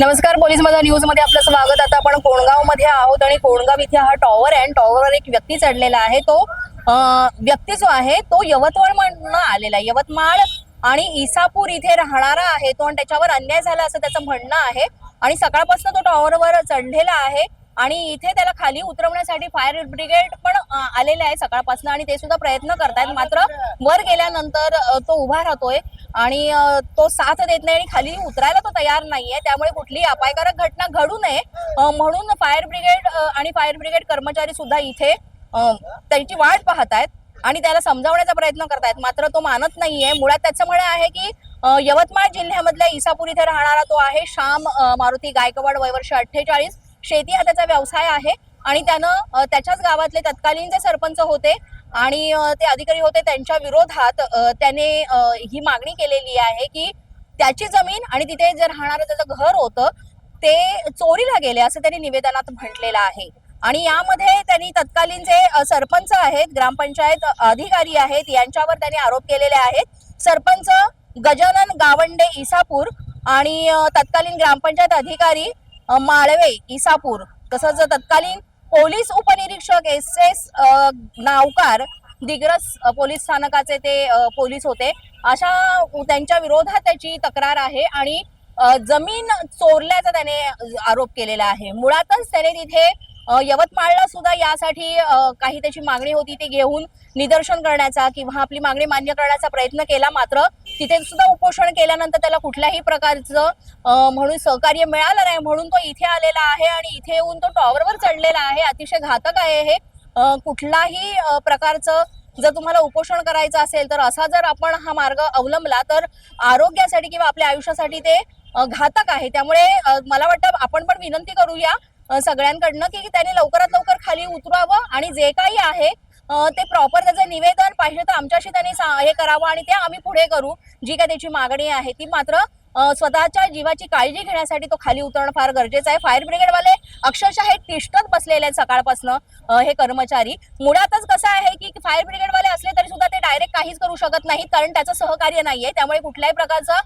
नमस्कार, पोलीस माझा न्यूज मध्ये आपलं स्वागत। आता आपण कोणगाव मध्ये आहोत आणि कोणगाव इथे हा टॉवर आहे। टॉवरवर एक व्यक्ती चढलेला आहे। तो व्यक्ती जो आहे तो यवतमाळमधून आलेला आहे। यवतमाळ आणि इसापूर इथे राहणारा आहे तो, आणि त्याच्यावर अन्याय झाला असं त्याचं म्हणणं आहे। आणि सकाळपासून तो टॉवरवर चढलेला आहे आणि इथे त्याला खाली उतरवण्यासाठी फायर ब्रिगेड पण आलेले आहे सकाळपासून, आणि ते सुद्धा प्रयत्न करतायत। मात्र वर गेल्यानंतर तो उभा राहतोय आणि तो साथ देत नाही आणि खाली उतरायला तो तयार नाहीये। त्यामुळे कुठलीही अपायकारक घटना घडू नये म्हणून फायर ब्रिगेड कर्मचारी सुद्धा इथे त्याची वाट पाहतायत आणि त्याला समजावण्याचा प्रयत्न करतायत। मात्र तो मानत नाहीये। मुळात त्याचं म्हणणं आहे की यवतमाळ जिल्ह्यामधल्या इसापूर इथे राहणारा तो आहे श्याम मारुती गायकवाड, वय वर्ष 48, शेती हा त्याचा व्यवसाय आहे। आणि त्यानं त्याच्याच गावातले तत्कालीन जे सरपंच होते आणि ते अधिकारी होते त्यांच्या विरोधात त्याने ही मागणी केलेली आहे की त्याची जमीन आणि तिथे जे राहणारं त्याचं घर होतं ते चोरीला गेले असं त्यांनी निवेदनात म्हटलेलं आहे। आणि यामध्ये त्यांनी तत्कालीन जे सरपंच आहेत, ग्रामपंचायत अधिकारी आहेत, यांच्यावर त्यांनी आरोप केलेले आहेत। सरपंच गजानन गावंडे इसापूर आणि तत्कालीन ग्रामपंचायत अधिकारी माळवे इसापूर, तसंच तत्कालीन पोलीस उपनिरीक्षक SS नावकार दिग्रस पोलीस स्थानकाचे ते पोलीस होते, अशा त्यांच्या विरोधात त्याची तक्रार आहे आणि जमीन चोरल्याचा त्याने आरोप केलेला आहे। मुळातच त्याने तिथे यवतमाळला सुद्धा यासाठी काही त्याची मागणी होती ते घेऊन निदर्शन करण्याचा किंवा आपली मागणी मान्य करण्याचा प्रयत्न केला। मात्र तिथे सुद्धा उपोषण केल्यानंतर त्याला कुठल्याही प्रकारचं म्हणून सहकार्य मिळालं नाही, म्हणून तो इथे आलेला आहे आणि इथे येऊन तो टॉवरवर चढलेला आहे। अतिशय घातक आहे हे। कुठलाही प्रकारचं जर तुम्हाला उपोषण करायचं असेल तर असा जर आपण हा मार्ग अवलंबला तर आरोग्यासाठी किंवा आपल्या आयुष्यासाठी ते घातक आहे। त्यामुळे मला वाटतं आपण पण विनंती करूया सगळ्यांकडनं की त्यांनी लवकरात लवकर खाली उतरावं आणि जे काही आहे ते प्रॉपर त्याचं निवेदन पाहिजे तर आमच्याशी त्यांनी हे करावं आणि ते आम्ही पुढे करू। जी काय त्याची मागणी आहे ती मात्र स्वतःच्या जीवाची काळजी घेण्यासाठी तो खाली उतरणं फार गरजेचं आहे। फायर ब्रिगेडवाले अक्षरशः हे तिष्ठत बसलेले आहेत सकाळपासून हे कर्मचारी। मुळातच कसं आहे की फायर ब्रिगेडवाले असले तरी सुद्धा ते डायरेक्ट काहीच करू शकत नाहीत, कारण त्याचं सहकार्य नाहीये। त्यामुळे कुठल्याही प्रकारचा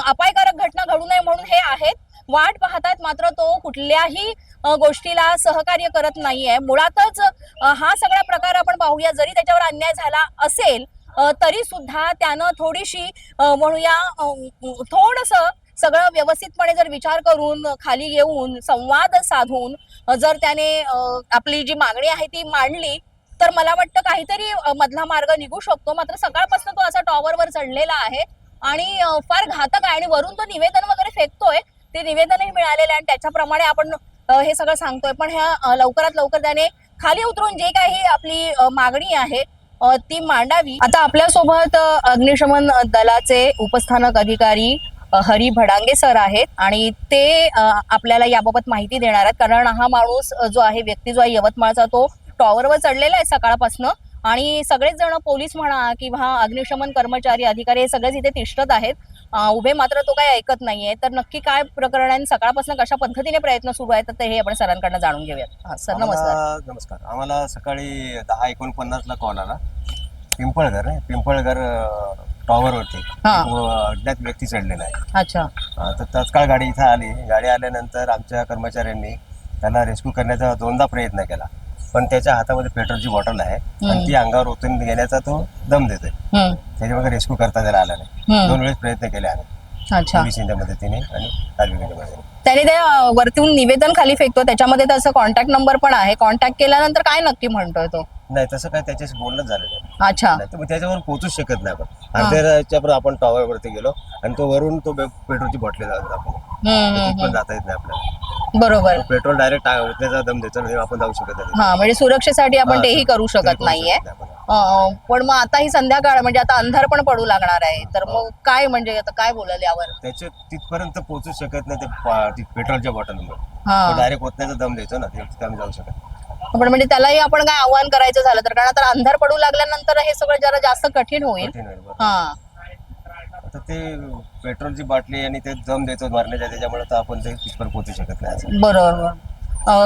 अपायकारक घटना घडू नये म्हणून हे आहेत, वाट पाहतात, मात्र तो कुठल्याही गोष्टीला सहकार्य करत नाहीये। मुळातच हा सगळा प्रकार आपण पाहूया, जरी त्याच्यावर अन्याय झाला असेल तरी सुद्धा त्यानं थोडीशी म्हणूया थोडंसं सगळं व्यवस्थितपणे जर विचार करून खाली येऊन संवाद साधून जर त्याने आपली जी मागणी आहे ती मांडली तर मला वाटतं काहीतरी मधला मार्ग निघू शकतो। मात्र सकाळपासून तो असा टॉवरवर चढलेला आहे आणि फार घातक आहे आणि वरून तो निवेदन वगैरे फेकतोय, ते निवेदनही मिळालेलं आहे आणि त्याच्याप्रमाणे आपण हे सगळं सांगतोय। पण ह्या लवकरात लवकर त्याने खाली उतरून जे काही आपली मागणी आहे ती मांडावी। आता आपल्यासोबत अग्निशमन दलाचे उपस्थानक अधिकारी हरी भडांगे सर आहेत आणि ते आपल्याला याबाबत माहिती देणार आहेत, कारण हा माणूस जो आहे, व्यक्ती जो आहे यवतमाळचा, तो टॉवरवर चढलेला आहे सकाळपासून आणि सगळेच जण पोलीस म्हणा किंवा अग्निशमन कर्मचारी अधिकारी हे सगळेच इथे तिष्ठत आहेत उभे, मात्र तो काही ऐकत नाहीये। तर नक्की काय प्रकरण आहे, सकाळपासून कशा पद्धतीने प्रयत्न सुरू आहेत तर हे आपण सरांकडनं जाणून घेऊयात। सर नमस्कार। नमस्कार। आम्हाला सकाळी 10:49ला कॉल आला, पिंपळघर टॉवरवरती अज्ञात व्यक्ती चढलेला आहे। अच्छा। तर तत्काळ गाडी इथं आली। गाडी आल्यानंतर आमच्या कर्मचाऱ्यांनी त्याला रेस्क्यू करण्याचा 2दा प्रयत्न केला, पण त्याच्या हातामध्ये पेट्रोलची बॉटल आहे आणि ती अंगावर ओतून घेण्याचा तो दम देतोय, त्याच्यामध्ये रेस्क्यू करता त्याला आला नाही। 2 वेळेस प्रयत्न केले आम्ही, पोलिसांच्या मदतीने आणि फायर मदतीने। त्याने ते वरतून निवेदन खाली फेकतो, त्याच्यामध्ये त्याचा कॉन्टॅक्ट नंबर पण आहे। कॉन्टॅक्ट केल्यानंतर काय नक्की म्हणतोय तो? नाही, तसं काय त्याच्याशी बोलणंच झालं नाही। अच्छा। तर त्याच्यावर पोहोचूच शकत नाही आपण। अर्ध्याच्या आपण टॉवरवरती गेलो आणि तो वरून तो पेट्रोलची बॉटली पण जाता येत नाही आपल्याला। बरोबर। पेट्रोल डायरेक्ट ओतण्याचा दम देतो, आपण जाऊ शकत नाही। हा, म्हणजे सुरक्षेसाठी आपण तेही करू शकत नाहीये। पण मग आता ही संध्याकाळ म्हणजे आता अंधार पण पडू लागणार आहे, तर मग काय म्हणजे आता काय बोलाल यावर? त्याच्या तिथपर्यंत पोहोचू शकत नाही ते पेट्रोलच्या बॉटलमुळे, डायरेक्ट ओतण्याचा दम देतो ना, तिथे आम्ही जाऊ शकत नाही। पण म्हणजे त्यालाही आपण काय आव्हान करायचं झालं तर, कारण आता अंधार पडू लागल्यानंतर हे सगळं जरा जास्त कठीण होईल। आता ते पेट्रोलची बाटली आणि ते दम देतो मारण्याच्या, त्याच्यामुळे तर आपण ते तिथपर्यंत पोहोचू शकत नाही। बरोबर।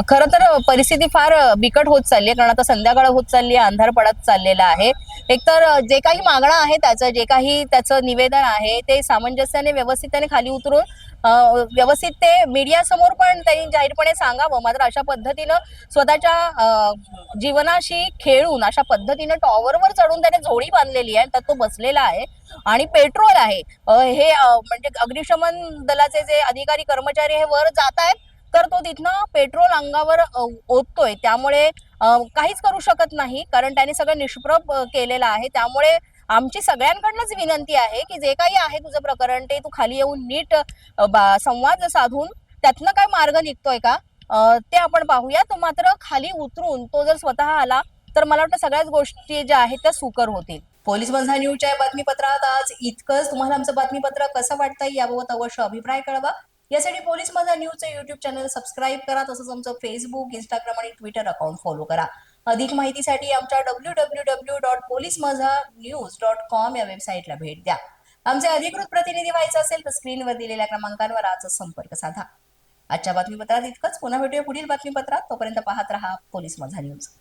खरं तर परिस्थिती फार बिकट होत चालली आहे, कारण आता संध्याकाळ होत चालली आहे, अंधार पडत चाललेला आहे। एकतर जे काही मागणं आहे, जे काही त्याचं निवेदन आहे ते सामंजस्याने व्यवस्थितपणे खाली उतरून व्यवस्थित ते मीडिया समोर पण त्यांनी जाहीरपणे सांगावं. मात्र अशा पद्धतीनं स्वतःच्या जीवनाशी खेळून अशा पद्धतीनं टॉवरवर चढून त्याने झोळी बांधलेली आहे, तर तो बसलेला आहे आणि पेट्रोल आहे. हे म्हणजे अग्निशमन दलाचे जे अधिकारी कर्मचारी हे वर जात आहेत, तर तो तिथनं पेट्रोल अंगावर ओततोय. त्यामुळे काहीच करू शकत नाही, कारण त्याने सगळं निष्प्रभ केलेलं आहे. त्यामुळे आमची सगळ्यांकडनंच विनंती आहे की जे काही आहे तुझं प्रकरण ते तू खाली येऊन नीट संवाद साधून त्यातनं काय मार्ग निघतोय का ते आपण पाहूया. तो मात्र खाली उतरून तो जर स्वतः आला तर मला वाटतं सगळ्याच गोष्टी ज्या आहेत त्या सुकर होतील. पोलीस बंधा न्यूजच्या या बातमीपत्रात आज इतकंच. तुम्हाला आमचं बातमीपत्र कसं वाटतंय याबाबत अवश्य अभिप्राय कळवा. यासाठी पोलीस बंधा न्यूजचं युट्यूब चॅनल सबस्क्राईब करा. तसंच आमचं फेसबुक, इंस्टाग्राम आणि ट्विटर अकाउंट फॉलो करा. अधिक माहितीसाठी आमच्या www.policemazhanews.com या वेबसाईटला भेट द्या. आमचे अधिकृत प्रतिनिधी व्हायचं असेल तर स्क्रीनवर दिलेल्या क्रमांकांवर आजच संपर्क साधा. आजच्या बातमीपत्रात इतकंच. पुन्हा भेटूया पुढील बातमीपत्रात. तोपर्यंत पाहत रहा पोलीस माझा न्यूज.